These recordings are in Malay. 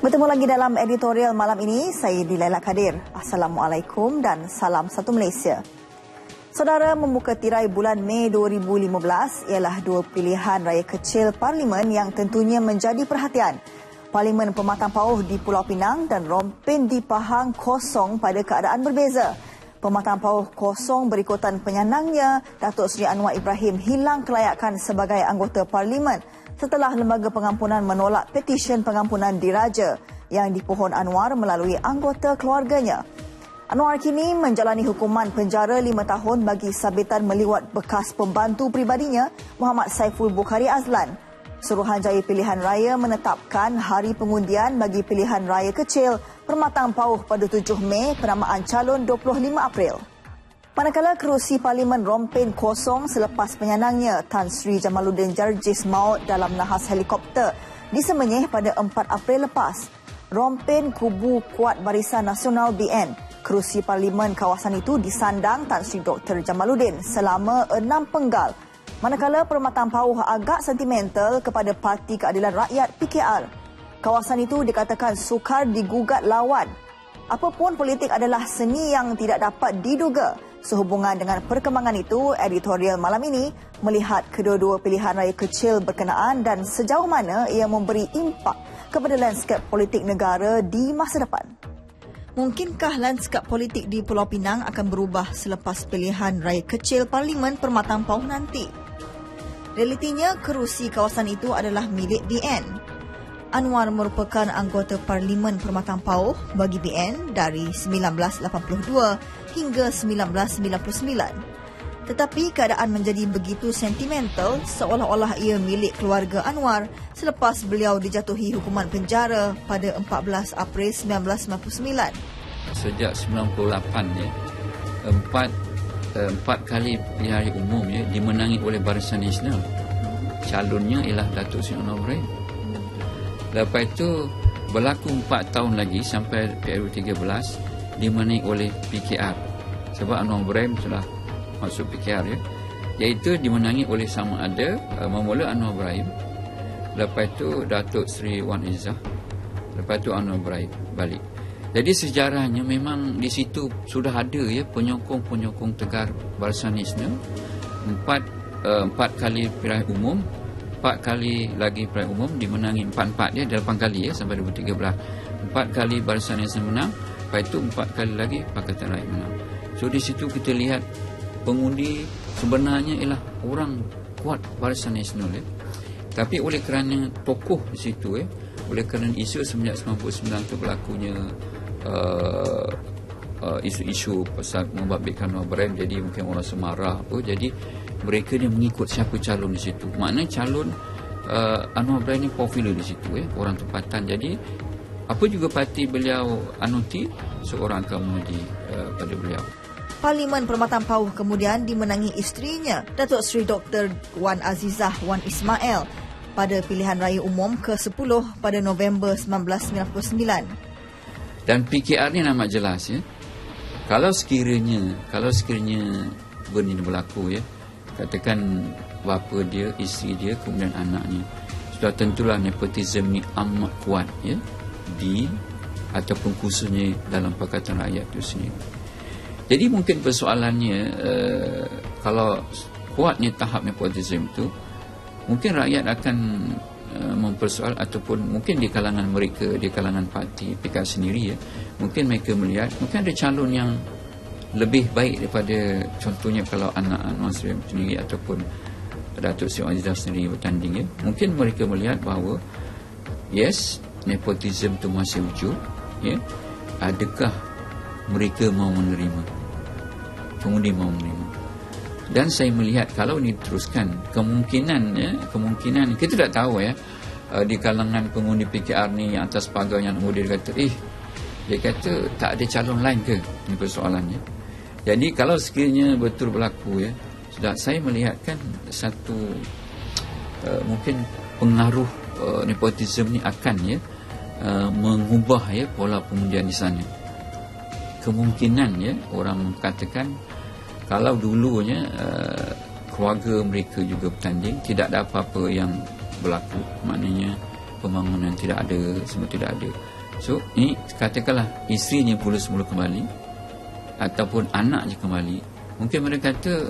Bertemu lagi dalam editorial malam ini, saya Dilaila Kadir. Assalamualaikum dan salam satu Malaysia. Saudara, membuka tirai bulan Mei 2015 ialah dua pilihan raya kecil Parlimen yang tentunya menjadi perhatian. Parlimen Pematang Pauh di Pulau Pinang dan Rompin di Pahang kosong pada keadaan berbeza. Pematang Pauh kosong berikutan penyandangnya, Datuk Seri Anwar Ibrahim hilang kelayakan sebagai anggota Parlimen setelah Lembaga Pengampunan menolak petisyen pengampunan diraja yang dipohon Anwar melalui anggota keluarganya. Anwar kini menjalani hukuman penjara 5 tahun bagi sabitan meliwat bekas pembantu pribadinya, Muhammad Saiful Bukhari Azlan. Suruhanjaya Pilihan Raya menetapkan hari pengundian bagi pilihan raya kecil Pematang Pauh pada 7 Mei, penamaan calon 25 April. Manakala kerusi Parlimen Rompin kosong selepas penyandangnya, Tan Sri Jamaluddin Jarjis maut dalam nahas helikopter disemenyih pada 4 April lepas. Rompin kubu Kuat Barisan Nasional BN. Kerusi Parlimen kawasan itu disandang Tan Sri Dr. Jamaluddin selama 6 penggal. Manakala Pematang Pauh agak sentimental kepada Parti Keadilan Rakyat PKR. Kawasan itu dikatakan sukar digugat lawan. Apapun, politik adalah seni yang tidak dapat diduga. Sehubungan dengan perkembangan itu, editorial malam ini melihat kedua-dua pilihan raya kecil berkenaan dan sejauh mana ia memberi impak kepada lanskap politik negara di masa depan. Mungkinkah lanskap politik di Pulau Pinang akan berubah selepas pilihan raya kecil Parlimen Pematang Pauh nanti? Realitinya, kerusi kawasan itu adalah milik BN. Anwar merupakan anggota Parlimen Pematang Pauh bagi BN dari 1982 hingga 1999. Tetapi keadaan menjadi begitu sentimental seolah-olah ia milik keluarga Anwar selepas beliau dijatuhi hukuman penjara pada 14 April 1999. Sejak 98 ya, empat kali pilihan raya umum ya dimenangi oleh Barisan Nasional. Calonnya ialah Datuk Seri Anwar Ibrahim. Lepas itu berlaku 4 tahun lagi sampai PRU 13 dimenangi oleh PKR. Sebab Anwar Ibrahim sudah masuk PKR ya. Iaitu dimenangi oleh sama ada memula Anwar Ibrahim. Lepas itu Datuk Seri Wan Izzah. Lepas itu Anwar Ibrahim balik. Jadi sejarahnya memang di situ sudah ada ya penyokong-penyokong tegar Barisan Nasional. Empat kali pilihan umum, 4 kali lagi pilihan umum dimenangi 4 dia, 8 kali ya sampai 2013. 4 kali Barisan Nasional menang, lepas itu 4 kali lagi Pakatan Rakyat menang. So di situ kita lihat pengundi sebenarnya ialah orang kuat Barisan Nasional ya. Tapi oleh kerana tokoh di situ ya, oleh kerana isu semenjak 99 tu berlakunya isu-isu pasal membabitkan Anwar Ibrahim, jadi mungkin orang semarah apa, jadi mereka ni mengikut siapa calon di situ. Maknanya calon Anwar Ibrahim ni popular di situ ya, orang tempatan. Jadi apa juga parti beliau anuti, seorang akan mengundi pada beliau. Parlimen Pematang Pauh kemudian dimenangi isterinya, Datuk Seri Dr. Wan Azizah Wan Ismail pada pilihan raya umum ke-10 pada November 1999. Dan PKR ni amat jelas ya. Kalau sekiranya benda ini berlaku ya, katakan bapa dia, isteri dia, kemudian anaknya, sudah tentulah nepotisme ni amat kuat ya di ataupun khususnya dalam Pakatan Rakyat itu sendiri. Jadi mungkin persoalannya kalau kuatnya tahap nepotisme itu, mungkin rakyat akan mempersoal ataupun mungkin di kalangan mereka, di kalangan parti PKR sendiri ya, mungkin mereka melihat mungkin ada calon yang lebih baik daripada contohnya kalau anak Anwar sendiri ataupun Datuk Seri Azizah sendiri bertanding ya. Mungkin mereka melihat bahawa yes, nepotisme itu masih wujud ya. Adakah mereka mau menerima? Pengundi mau menerima? Dan saya melihat kalau ini diteruskan, kemungkinan kita tak tahu ya, di kalangan pengundi PKR ni atas pagar yang kemudian dia kata tak ada calon lain ke? Ini persoalannya. Jadi kalau sekiranya betul berlaku ya, sudah saya melihatkan satu mungkin pengaruh nepotisme ni akan ya mengubah ya pola pengundian di sana. Kemungkinan ya orang katakan kalau dulunya keluarga mereka juga bertanding, tidak ada apa-apa yang berlaku, maknanya pembangunan tidak ada, semua tidak ada. So ini katakanlah isterinya pula semula kembali ataupun anaknya kembali, mungkin mereka kata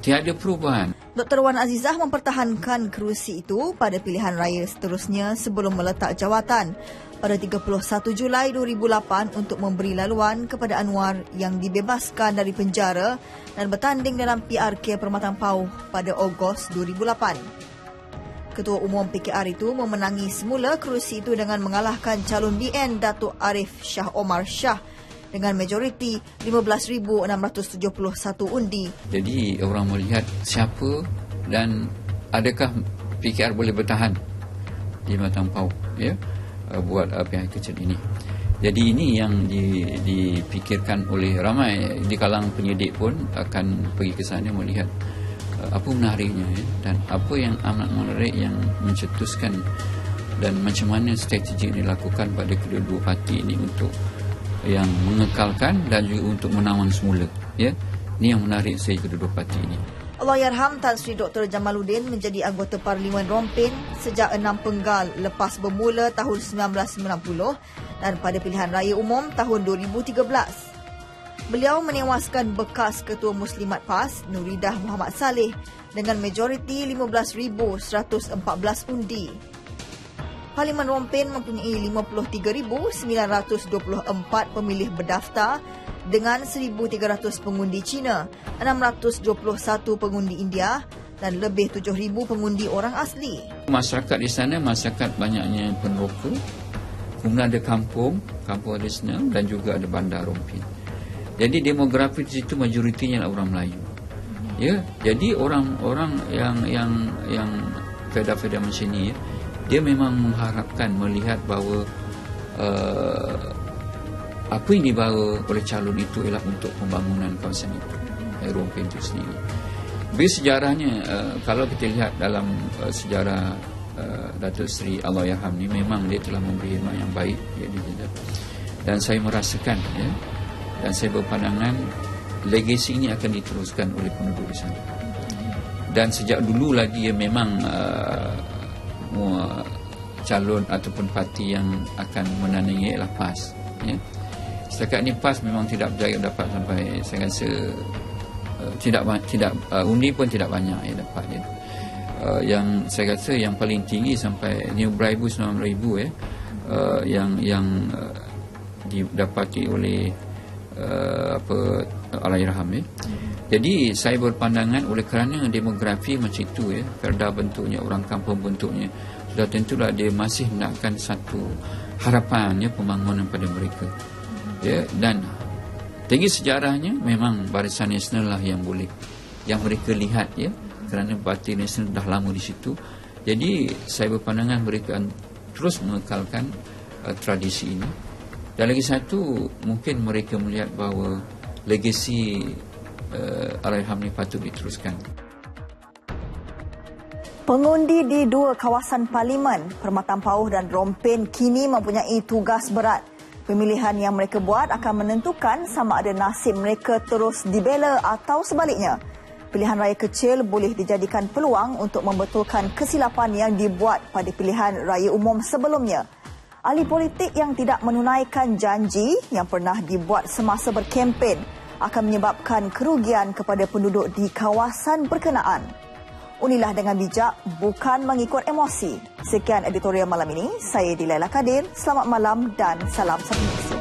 tiada perubahan. Dr. Wan Azizah mempertahankan kerusi itu pada pilihan raya seterusnya sebelum meletak jawatan pada 31 Julai 2008 untuk memberi laluan kepada Anwar yang dibebaskan dari penjara dan bertanding dalam PRK Permatang Pauh pada Ogos 2008. Ketua Umum PKR itu memenangi semula kerusi itu dengan mengalahkan calon BN Datuk Arif Shah Omar Shah dengan majoriti 15,671 undi. Jadi orang melihat siapa dan adakah PKR boleh bertahan di Permatang Pauh, ya, buat pihak kecil ini. Jadi ini yang dipikirkan oleh ramai di kalangan penyidik pun akan pergi ke sana melihat apa menariknya, ya, dan apa yang amat menarik yang mencetuskan dan macam mana strategi yang dilakukan pada kedua-dua parti ini untuk yang mengekalkan dan juga untuk menawan semula, ya. Ini yang menarik saya kedua-dua parti ini. Allahyarham Tan Sri Dr. Jamaluddin menjadi anggota Parlimen Rompin sejak 6 penggal lepas bermula tahun 1990 dan pada pilihan raya umum tahun 2013. Beliau menewaskan bekas Ketua Muslimat PAS Nuridah Muhammad Saleh dengan majoriti 15,114 undi. Parlimen Rompin mempunyai 53,924 pemilih berdaftar dengan 1,300 pengundi Cina, 621 pengundi India dan lebih 7,000 pengundi orang asli. Masyarakat di sana, masyarakat banyaknya peneroka, kemudian ada kampung tradisional dan juga ada bandar Rompin. Jadi demografi di situ majoritinya adalah orang Melayu. Ya, jadi orang-orang yang feda-feda macam ni, dia memang mengharapkan melihat bahawa apa yang dibawa oleh calon itu ialah untuk pembangunan kawasan itu, Rompin itu sendiri. Bagi sejarahnya, kalau kita lihat dalam sejarah Datuk Seri Allahyarham ni, memang dia telah memberi khidmat yang baik, ya, dan saya merasakan, ya, dan saya berpandangan legasi ini akan diteruskan oleh penduduk di sana. Dan sejak dulu lagi memang calon ataupun parti yang akan menandingi ialah PAS, ya. Setakat ni PAS memang tidak berjaya dapat sampai, saya rasa tidak undi pun tidak banyak yang dapat, ya. Yang saya rasa yang paling tinggi sampai 9,000 ya, yang didapati oleh Allahyarham, ya. Jadi saya berpandangan oleh kerana demografi macam itu, ya, perda bentuknya, orang kampung bentuknya, sudah tentulah dia masih nakkan satu harapan, ya, pembangunan pada mereka, ya. Dan dari sejarahnya memang Barisan Nasional lah yang boleh, yang mereka lihat, ya, kerana Parti Nasional dah lama di situ. Jadi saya berpandangan mereka terus mengekalkan tradisi ini. Dan lagi satu, mungkin mereka melihat bahawa legasi Allahyarham ni patut diteruskan. Pengundi di dua kawasan parlimen, Permatang Pauh dan Rompin, kini mempunyai tugas berat. Pemilihan yang mereka buat akan menentukan sama ada nasib mereka terus dibela atau sebaliknya. Pilihan raya kecil boleh dijadikan peluang untuk membetulkan kesilapan yang dibuat pada pilihan raya umum sebelumnya. Ahli politik yang tidak menunaikan janji yang pernah dibuat semasa berkempen akan menyebabkan kerugian kepada penduduk di kawasan berkenaan. Unilah dengan bijak, bukan mengikut emosi. Sekian editorial malam ini. Saya Dilaila Kadir. Selamat malam dan salam satu Malaysia.